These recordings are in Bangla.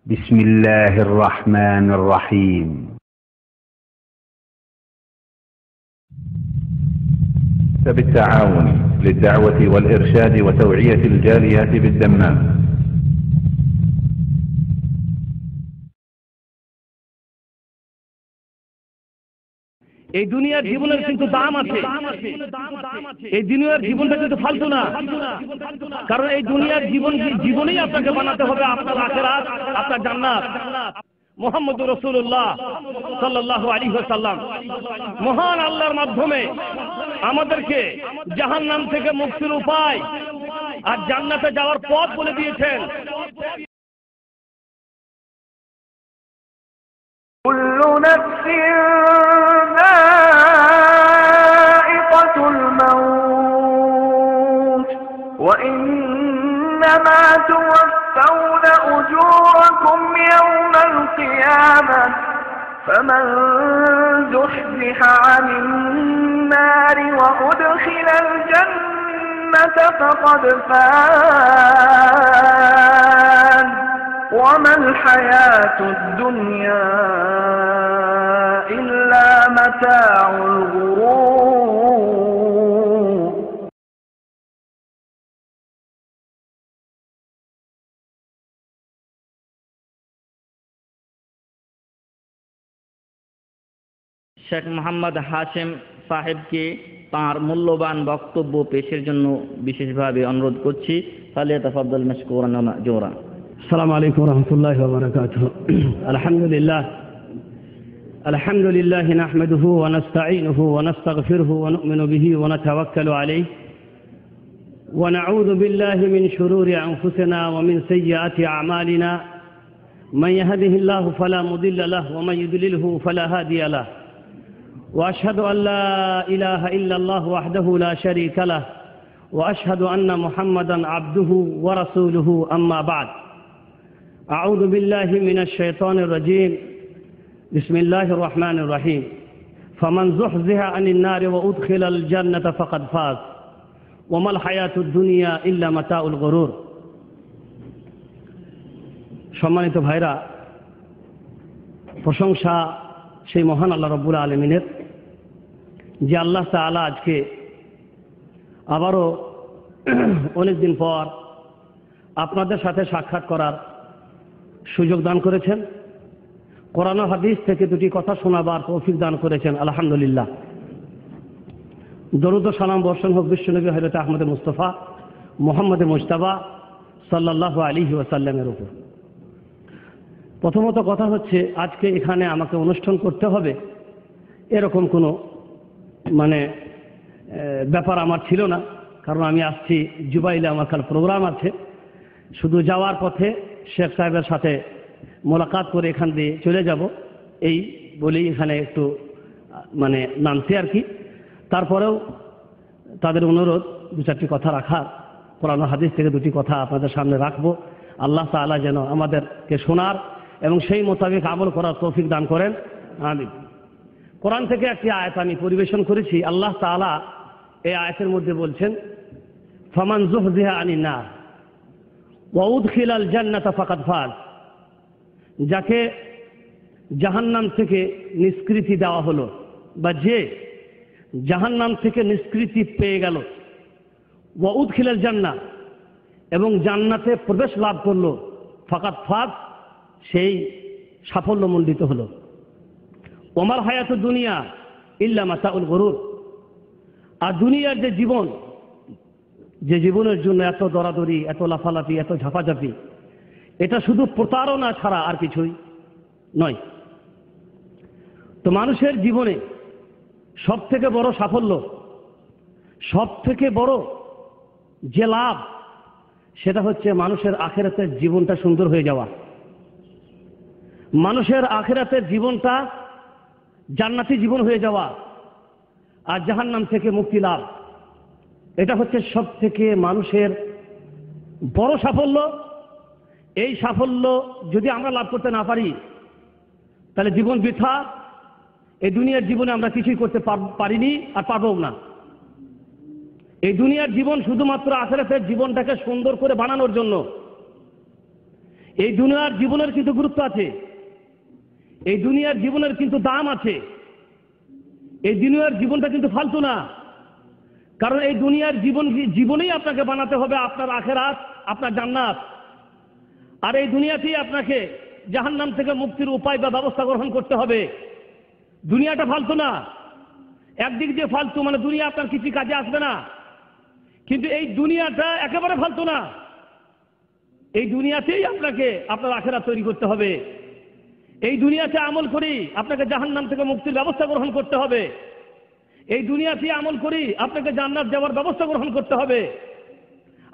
بسم الله الرحمن الرحيم. بالتعاون للدعوة والإرشاد وتوعية الجاليات بالدمام. এই দুনিয়ার জীবনের কিন্তু দাম আছে। এই দুনিয়ার জীবনটা কিন্তু ফালতু না, কারণ এই দুনিয়ার জীবনেই আপনাকে বানাতে হবে আপনার আখিরাত, আপনার জান্নাত। মুহাম্মদুর রাসূলুল্লাহ সাল্লাল্লাহু আলাইহি ওয়াসাল্লাম মহান আল্লাহর মাধ্যমে আমাদেরকে জাহান্নাম থেকে মুক্তির উপায় আর জান্নাতে যাওয়ার পথ বলে দিয়েছেন। কুল্লু নাফসিন যায়িকাতুল মাউত ওয়া ইন্নামা তুওয়াফাউনা উজুরাকুম ইয়াওমাল কিয়ামাহ ফামান যুহজিহা আনিন নারি ওয়া উদখিলাল জান্নাতা ফাকাদ ফাজ وما الحياة الدنيا إلا متاع الغرور. শেখ মোহাম্মদ হাশেম সাহেবকে তাঁর মূল্যবান বক্তব্য পেশের জন্য বিশেষভাবে অনুরোধ করছি। ফালিয়াতাফাদ্দাল মাশকুরান ওয়া মাজুরা। السلام عليكم ورحمة الله وبركاته. الحمد لله نحمده ونستعينه ونستغفره ونؤمن به ونتوكل عليه ونعوذ بالله من شرور أنفسنا ومن سيئات أعمالنا من يهده الله فلا مضل له ومن يضلله فلا هادي له وأشهد أن لا إله إلا الله وحده لا شريك له وأشهد أن محمدا عبده ورسوله أما بعد. أعوذ بالله من الشيطان الرجيم. بسم الله الرحمن الرحيم. فمن زحزح عن النار وأدخل الجنة فقد فاز وما الحياة الدنيا إلا متاع الغرور. সম্মানিত ভাইরা, প্রশংসা সেই মহান আল্লাহ রাব্বুল আলামিনের, যে আল্লাহ তাআলা আজকে আবারও অনেকদিন পর আপনাদের সাথে সাক্ষাৎ করার সুযোগ দান করেছেন। কোরআন ও হাদিস থেকে দুটি কথা শোনাবার তৌফিক দান করেছেন, আলহামদুলিল্লাহ। দরুদ ও সালাম বর্ষণ হোক বিশ্বনবী হযরত আহমদ মুস্তাফা মুহাম্মদ মুজতাবা সাল্লাল্লাহু আলাইহি ওয়াসাল্লামের উপর। প্রথমত কথা হচ্ছে, আজকে এখানে আমাকে অনুষ্ঠান করতে হবে এরকম কোনো ব্যাপার আমার ছিল না, কারণ আমি আসছি জুবাইলে, আমার কাল প্রোগ্রাম আছে। শুধু যাওয়ার পথে শেখ সাহেবের সাথে মোলাকাত করে এখান দিয়ে চলে যাব, এই বলেই এখানে একটু নামছি আর কি। তারপরেও তাদের অনুরোধ দু চারটি কথা রাখার, কোরআন ও হাদিস থেকে দুটি কথা আপনাদের সামনে রাখবো। আল্লাহ তাআলা যেন আমাদেরকে শোনার এবং সেই মোতাবেক আমল করার তৌফিক দান করেন, আমিন। কোরআন থেকে একটি আয়াত আমি পরিবেশন করেছি। আল্লাহ তাআলা এই আয়াতের মধ্যে বলছেন, ফামান যুহজিহা আনিন নার ওয়া উদখিলাল জান্নাতা ফাকাদ ফাজ। যাকে জাহান্নাম থেকে নিষ্কৃতি দেওয়া হলো, বা যে জাহান্নাম থেকে নিষ্কৃতি পেয়ে গেল, ওয়া উদখিলাল জান্নাহ, এবং জান্নাতে প্রবেশ লাভ করলো, ফাকাদ ফাজ, সেই সাফল্যমণ্ডিত হলো। ওমাল হায়াতুদ দুনিয়া ইল্লা মাতাউল গুরুর। আর দুনিয়ার যে জীবন, যে জীবনের জন্য এত দরাদরি, এত লাফালাফি, এত ঝাপাঝাপি, এটা শুধু প্রতারণা ছাড়া আর কিছুই নয়। তো মানুষের জীবনে সব থেকে বড় সাফল্য, সব থেকে বড় যে লাভ, সেটা হচ্ছে মানুষের আখিরাতের জীবনটা সুন্দর হয়ে যাওয়া, মানুষের আখিরাতের জীবনটা জান্নাতি জীবন হয়ে যাওয়া, আর জাহান্নাম থেকে মুক্তি লাভ। এটা হচ্ছে সব থেকে মানুষের বড় সাফল্য। এই সাফল্য যদি আমরা লাভ করতে না পারি, তাহলে জীবন বৃথা। এই দুনিয়ার জীবনে আমরা কিছুই করতে পারিনি আর পারবও না। এই দুনিয়ার জীবন শুধুমাত্র আখিরাতের জীবনটাকে সুন্দর করে বানানোর জন্য। এই দুনিয়ার জীবনের কিন্তু গুরুত্ব আছে, এই দুনিয়ার জীবনের কিন্তু দাম আছে। এই দুনিয়ার জীবনটা কিন্তু ফালতু না, কারণ এই দুনিয়ার জীবনেই আপনাকে বানাতে হবে আপনার আখিরাত, আপনার জান্নাত। আর এই দুনিয়াতেই আপনাকে জাহান্নাম থেকে মুক্তির উপায় বা ব্যবস্থা গ্রহণ করতে হবে। দুনিয়াটা ফালতু না, একদিক দিয়ে ফালতু মানে দুনিয়া আপনার কিছু কাজে আসবে না, কিন্তু এই দুনিয়াটা একেবারে ফালতু না। এই দুনিয়াতেই আপনাকে আপনার আখিরাত তৈরি করতে হবে। এই দুনিয়াতে আমল করি আপনাকে জাহান্নাম থেকে মুক্তির ব্যবস্থা গ্রহণ করতে হবে। এই দুনিয়াতে আমল করি আপনাকে জান্নাত যাওয়ার ব্যবস্থা গ্রহণ করতে হবে।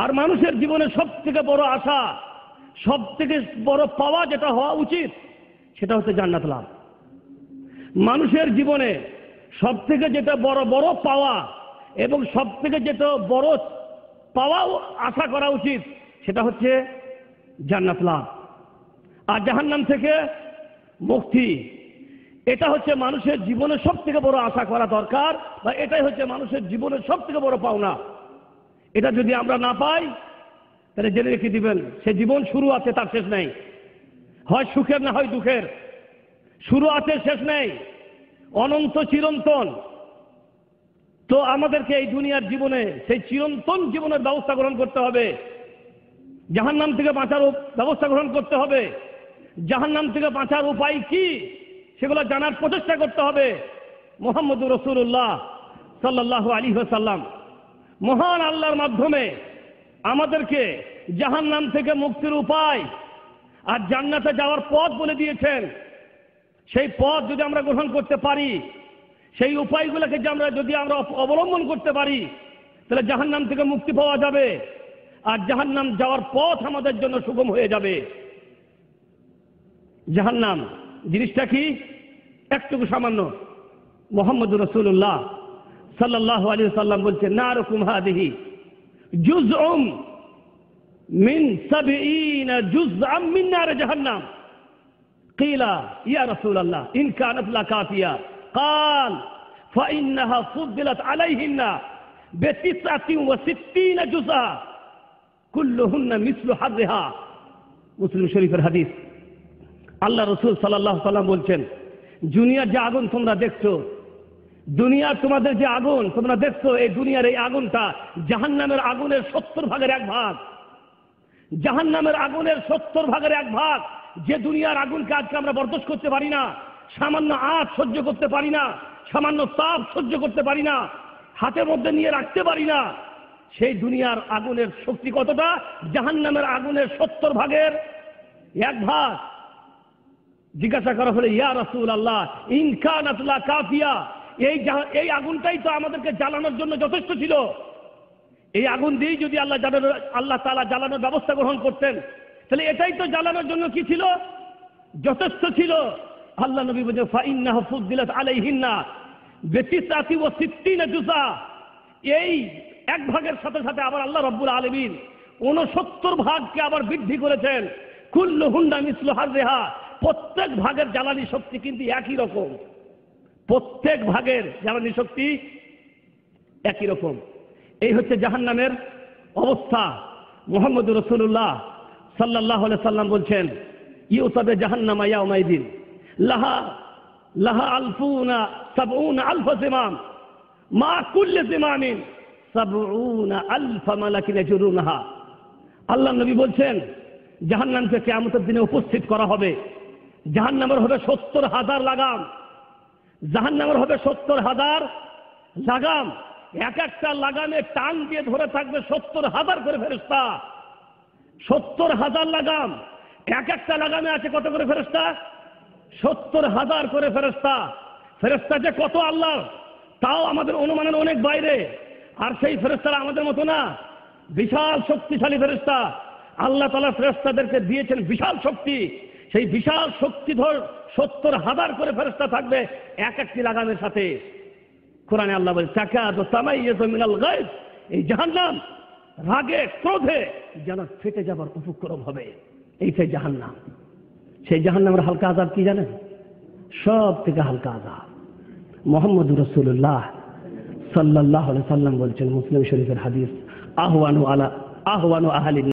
আর মানুষের জীবনে সব থেকে বড় আশা, সব থেকে বড় পাওয়া যেটা হওয়া উচিত সেটা হচ্ছে জান্নাত লাভ। মানুষের জীবনে সব থেকে যেটা বড় বড় পাওয়া এবং সব থেকে যেটা বড় পাওয়া আশা করা উচিত সেটা হচ্ছে জান্নাত লাভ আর জাহান্নাম থেকে মুক্তি। এটা হচ্ছে মানুষের জীবনে সব থেকে বড় আশা করা দরকার, বা এটাই হচ্ছে মানুষের জীবনের সব থেকে বড় পাওনা। এটা যদি আমরা না পাই তাহলে জেনে রেখে দিবেন সে জীবন শুরু আছে, তার শেষ নেই। হয় সুখের না হয় দুঃখের, শুরু আছে শেষ নেই, অনন্ত চিরন্তন। তো আমাদেরকে এই দুনিয়ার জীবনে সেই চিরন্তন জীবনের ব্যবস্থা গ্রহণ করতে হবে, জাহান্নাম থেকে বাঁচার ব্যবস্থা গ্রহণ করতে হবে। জাহান্নাম থেকে বাঁচার উপায় কি সেগুলো জানার প্রচেষ্টা করতে হবে। মুহাম্মদুর রাসূলুল্লাহ সাল্লাল্লাহু আলাইহি ওয়াসাল্লাম মহান আল্লাহর মাধ্যমে আমাদেরকে জাহান্নাম থেকে মুক্তির উপায় আর জান্নাতে যাওয়ার পথ বলে দিয়েছেন। সেই পথ যদি আমরা গ্রহণ করতে পারি, সেই উপায়গুলোকে যদি আমরা অবলম্বন করতে পারি, তাহলে জাহান্নাম থেকে মুক্তি পাওয়া যাবে আর জাহান্নাম যাওয়ার পথ আমাদের জন্য সুগম হয়ে যাবে। জাহান্নাম জিনিসটা কি একটুকু সামান্য। মুহাম্মদুর রাসূলুল্লাহ সাল্লাল্লাহু আলাইহি ওয়াসাল্লাম বলছেন, নারুকুম হাদিহি জুজউম মিন 70 জুজআম মিন নার জাহান্নাম। কিলা ইয়া রাসূলুল্লাহ ইন কানাত লাকাফিয়া قال فإنها فضلت عليهن ب69 جزءا كلهن مثل حظها। মুসলিম শরীফের হাদিস। আল্লাহ রাসূল সাল্লাল্লাহু আলাইহি ওয়াসাল্লাম বলছেন, দুনিয়ার যে আগুন তোমরা দেখছো, দুনিয়ার তোমাদের যে আগুন তোমরা দেখছো, এই দুনিয়ার এই আগুনটা জাহান্নামের আগুনের 70 ভাগের 1 ভাগ। জাহান্নামের আগুনের 70 ভাগের 1 ভাগ। যে দুনিয়ার আগুনকে আজকে আমরা বরদাস্ত করতে পারি না, সামান্য আঁচ সহ্য করতে পারি না, সামান্য তাপ সহ্য করতে পারি না, হাতের মধ্যে নিয়ে রাখতে পারি না, সেই দুনিয়ার আগুনের শক্তি কতটা? জাহান্নামের আগুনের 70 ভাগের 1 ভাগ। জিজ্ঞাসা করা হলে, ইয়া রাসূলুল্লাহ ইন কানাত লাকাফিয়া, এই আগুনটাই তো আমাদেরকে জ্বালানোর জন্য যথেষ্ট ছিল। এই আগুন দিয়েই যদি আল্লাহ তাআলা জ্বালানোর ব্যবস্থা গ্রহণ করতেন, তাহলে এটাই তো জ্বালানোর জন্য কি ছিল? যথেষ্ট ছিল। আল্লাহ নবী বলেন, ফাইন্নাহা ফুদ্দিলাত আলাইহিন্না ব69 জুজা। এই 1 ভাগের সাথে সাথে আবার আল্লাহ রাব্বুল আলামিন 69 ভাগকে আবার বৃদ্ধি করেছেন। কুল্লুহুন্না মিসলু হাররিহা, প্রত্যেক ভাগের জ্বালানি শক্তি কিন্তু একই রকম। প্রত্যেক ভাগের জ্বালানি শক্তি একই রকম। এই হচ্ছে জাহান্নামের অবস্থা। মুহাম্মদুর রাসূলুল্লাহ সাল্লাল্লাহু আলাইহি ওয়াসাল্লাম বলছেন, ইউতাবে জাহান্নামা ইয়াউমাইদিন লাহা লাহা আলফুনা 70 আলফ জিমাম মা কুল্লি জিমামিন 70 আলফ মালাকিন ইয়াজরুনহা। আল্লাহ নবী বলছেন, জাহান্নামকে কিয়ামতের দিনে উপস্থিত করা হবে। জাহান্নামের হবে 70,000 লাগাম। জাহান্নামের হবে 70,000 লাগাম। এক একটা লাগামে টান দিয়ে ধরে থাকবে 70,000 করে ফেরেশতা। 70,000 লাগাম। এক একটা লাগামে আছে কত করে ফেরেশতা? 70,000 করে ফেরেশতা। ফেরেশতা যে কত আল্লাহ, তাও আমাদের অনুমানের অনেক বাইরে। আর সেই ফেরেশতারা আমাদের মতো না, বিশাল শক্তিশালী ফেরেশতা। আল্লাহ তাআলা ফেরেশতাদেরকে দিয়েছেন বিশাল শক্তি। সেই বিশাল শক্তিধর 70,000 করে ফেরেশতা থাকবে এক একটি লাগামের সাথে। কোরআনে আল্লাহ বলে, তাকাদু তামাইয়াজু মিনাল গায়ব। এই জাহান্নাম রাগে ক্রোধে যেন ফেটে যাবার উপক্রম হবে। এইটাই জাহান্নাম। সেই জাহান্নামের হালকা আযাব কি জানেন? সব থেকে হালকা আযাব। মুহাম্মদুর রাসূলুল্লাহ সাল্লাল্লাহু আলাইহি ওয়াসাল্লাম বলছেন, মুসলিম শরীফের হাদিস, আহওয়ানু আহলিন